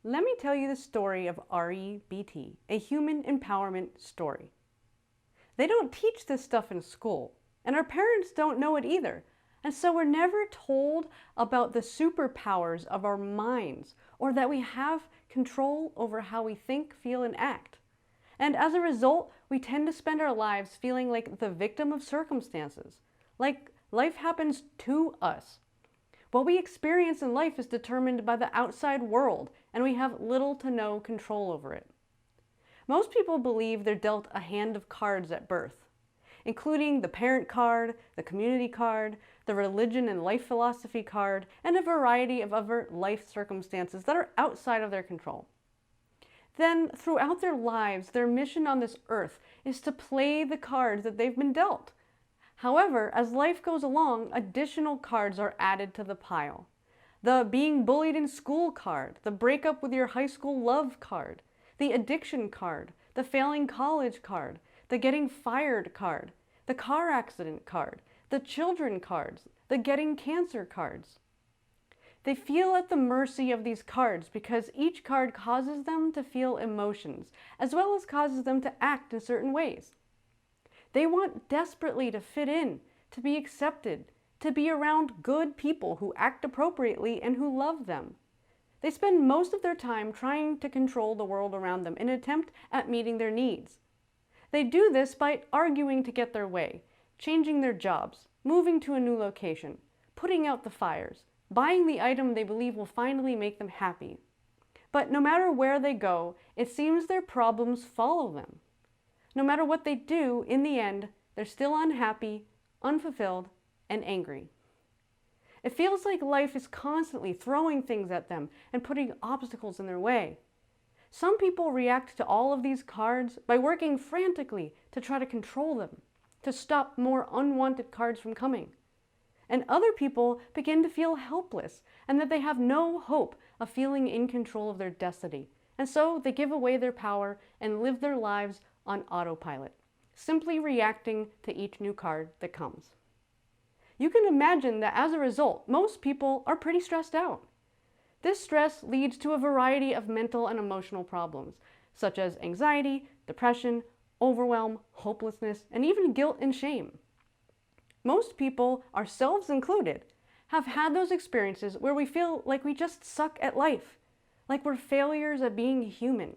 Let me tell you the story of REBT, a human empowerment story. They don't teach this stuff in school, and our parents don't know it either. And so we're never told about the superpowers of our minds or that we have control over how we think, feel, and act. And as a result, we tend to spend our lives feeling like the victim of circumstances, like life happens to us. What we experience in life is determined by the outside world, and we have little to no control over it. Most people believe they're dealt a hand of cards at birth, including the parent card, the community card, the religion and life philosophy card, and a variety of other life circumstances that are outside of their control. Then, throughout their lives, their mission on this earth is to play the cards that they've been dealt. However, as life goes along, additional cards are added to the pile. The being bullied in school card, the breakup with your high school love card, the addiction card, the failing college card, the getting fired card, the car accident card, the children cards, the getting cancer cards. They feel at the mercy of these cards because each card causes them to feel emotions, as well as causes them to act in certain ways. They want desperately to fit in, to be accepted, to be around good people who act appropriately and who love them. They spend most of their time trying to control the world around them in an attempt at meeting their needs. They do this by arguing to get their way, changing their jobs, moving to a new location, putting out the fires, buying the item they believe will finally make them happy. But no matter where they go, it seems their problems follow them. No matter what they do, in the end, they're still unhappy, unfulfilled, and angry. It feels like life is constantly throwing things at them and putting obstacles in their way. Some people react to all of these cards by working frantically to try to control them, to stop more unwanted cards from coming. And other people begin to feel helpless and that they have no hope of feeling in control of their destiny. And so they give away their power and live their lives on autopilot, simply reacting to each new card that comes. You can imagine that as a result, most people are pretty stressed out. This stress leads to a variety of mental and emotional problems, such as anxiety, depression, overwhelm, hopelessness, and even guilt and shame. Most people, ourselves included, have had those experiences where we feel like we just suck at life, like we're failures at being human.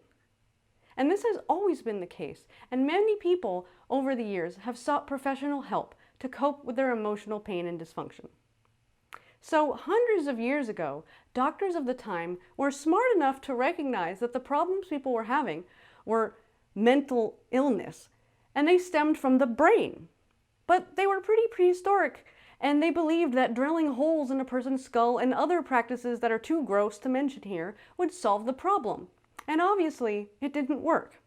And this has always been the case, and many people over the years have sought professional help to cope with their emotional pain and dysfunction. So hundreds of years ago, doctors of the time were smart enough to recognize that the problems people were having were mental illness, and they stemmed from the brain. But they were pretty prehistoric, and they believed that drilling holes in a person's skull and other practices that are too gross to mention here would solve the problem. And obviously, it didn't work.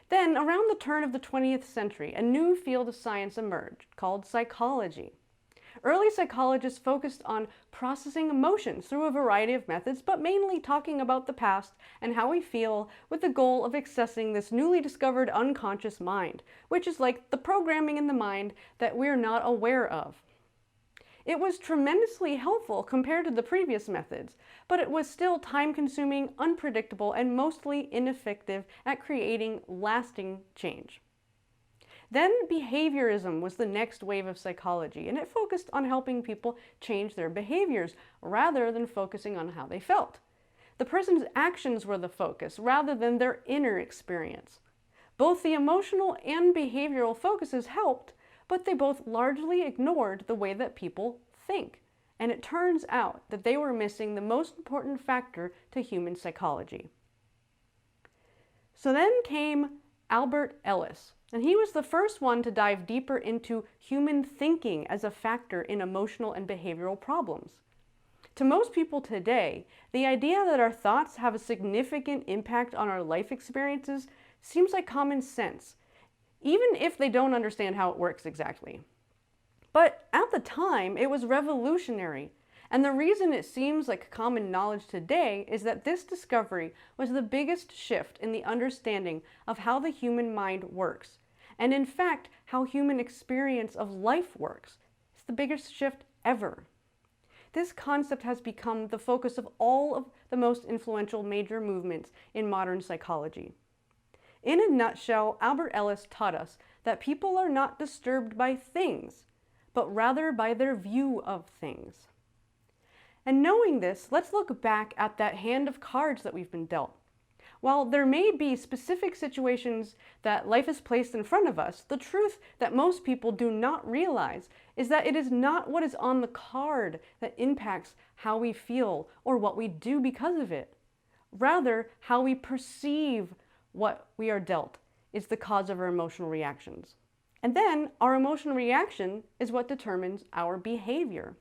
Then, around the turn of the 20th century, a new field of science emerged called psychology. Early psychologists focused on processing emotions through a variety of methods, but mainly talking about the past and how we feel, with the goal of accessing this newly discovered unconscious mind, which is like the programming in the mind that we're not aware of. It was tremendously helpful compared to the previous methods, but it was still time-consuming, unpredictable, and mostly ineffective at creating lasting change. Then behaviorism was the next wave of psychology, and it focused on helping people change their behaviors rather than focusing on how they felt. The person's actions were the focus rather than their inner experience. Both the emotional and behavioral focuses helped, but they both largely ignored the way that people think. And it turns out that they were missing the most important factor to human psychology. So then came Albert Ellis, and he was the first one to dive deeper into human thinking as a factor in emotional and behavioral problems. To most people today, the idea that our thoughts have a significant impact on our life experiences seems like common sense, even if they don't understand how it works exactly. But at the time, it was revolutionary, and the reason it seems like common knowledge today is that this discovery was the biggest shift in the understanding of how the human mind works, and in fact, how human experience of life works. It's the biggest shift ever. this concept has become the focus of all of the most influential major movements in modern psychology. In a nutshell, Albert Ellis taught us that people are not disturbed by things, but rather by their view of things. And knowing this, let's look back at that hand of cards that we've been dealt. While there may be specific situations that life has placed in front of us, the truth that most people do not realize is that it is not what is on the card that impacts how we feel or what we do because of it. Rather, how we perceive what we are dealt is the cause of our emotional reactions. And then our emotional reaction is what determines our behavior.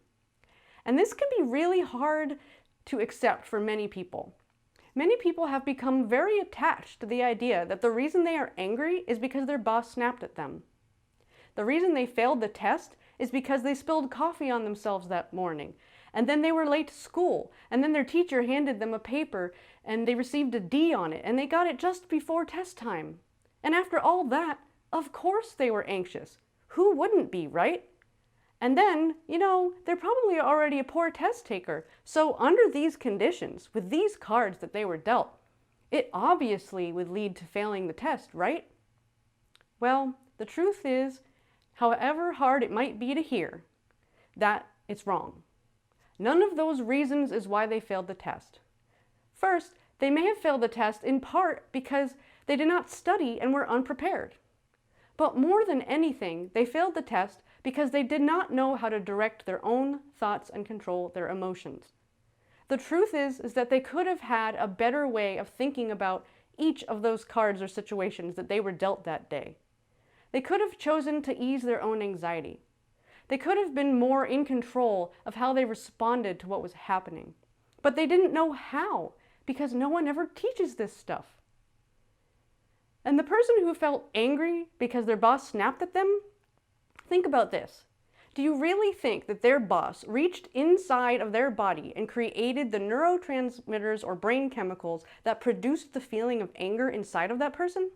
And this can be really hard to accept for many people. Many people have become very attached to the idea that the reason they are angry is because their boss snapped at them. The reason they failed the test is because they spilled coffee on themselves that morning, and then they were late to school, and then their teacher handed them a paper and they received a D on it, and they got it just before test time. And after all that, of course they were anxious. Who wouldn't be, right? And then, they're probably already a poor test taker. So under these conditions, with these cards that they were dealt, it obviously would lead to failing the test, right? Well, the truth is, however hard it might be to hear, that it's wrong. None of those reasons is why they failed the test. First, they may have failed the test in part because they did not study and were unprepared. But more than anything, they failed the test because they did not know how to direct their own thoughts and control their emotions. The truth is that they could have had a better way of thinking about each of those cards or situations that they were dealt that day. They could have chosen to ease their own anxiety. They could have been more in control of how they responded to what was happening. But they didn't know how, because no one ever teaches this stuff. And the person who felt angry because their boss snapped at them, think about this. Do you really think that their boss reached inside of their body and created the neurotransmitters or brain chemicals that produced the feeling of anger inside of that person?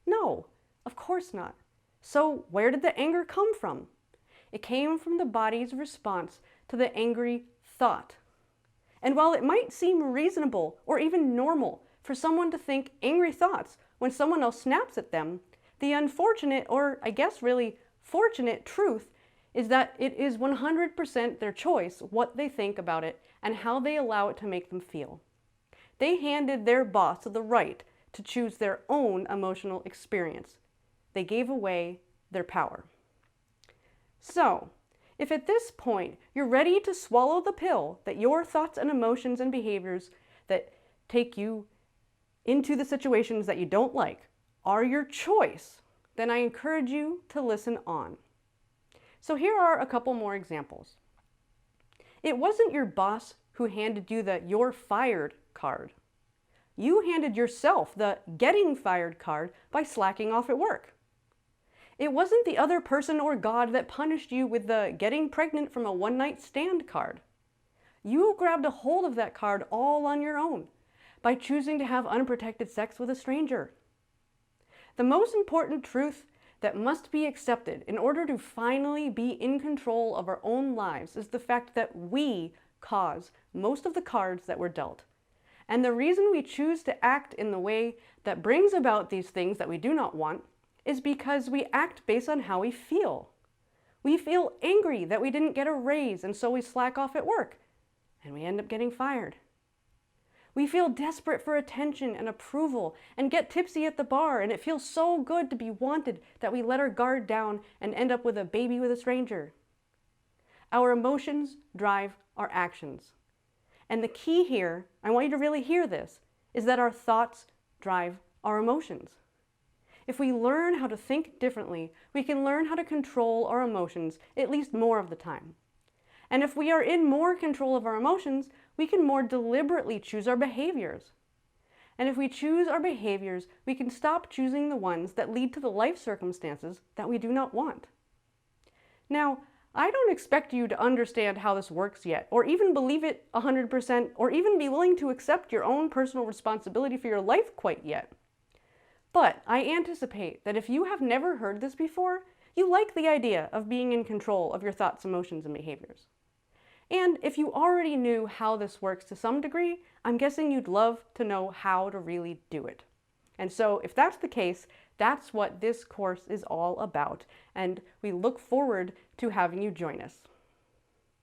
No, of course not. So where did the anger come from? It came from the body's response to the angry thought. And while it might seem reasonable or even normal for someone to think angry thoughts when someone else snaps at them, the unfortunate, or I guess really fortunate truth is that it is 100% their choice what they think about it and how they allow it to make them feel. They handed their boss the right to choose their own emotional experience. They gave away their power. So, if at this point you're ready to swallow the pill that your thoughts and emotions and behaviors that take you into the situations that you don't like are your choice, then I encourage you to listen on. So here are a couple more examples. It wasn't your boss who handed you the "you're fired" card. You handed yourself the "getting fired" card by slacking off at work. It wasn't the other person or God that punished you with the "getting pregnant from a one-night stand" card. You grabbed a hold of that card all on your own by choosing to have unprotected sex with a stranger. The most important truth that must be accepted in order to finally be in control of our own lives is the fact that we cause most of the cards that we're dealt. And the reason we choose to act in the way that brings about these things that we do not want is because we act based on how we feel. We feel angry that we didn't get a raise, and so we slack off at work, and we end up getting fired. We feel desperate for attention and approval and get tipsy at the bar, and it feels so good to be wanted that we let our guard down and end up with a baby with a stranger. Our emotions drive our actions. And the key here, I want you to really hear this, is that our thoughts drive our emotions. If we learn how to think differently, we can learn how to control our emotions at least more of the time. And if we are in more control of our emotions, we can more deliberately choose our behaviors. And if we choose our behaviors, we can stop choosing the ones that lead to the life circumstances that we do not want. Now, I don't expect you to understand how this works yet, or even believe it 100%, or even be willing to accept your own personal responsibility for your life quite yet. But I anticipate that if you have never heard this before, you like the idea of being in control of your thoughts, emotions, and behaviors. And if you already knew how this works to some degree, I'm guessing you'd love to know how to really do it. And so if that's the case, that's what this course is all about, and we look forward to having you join us.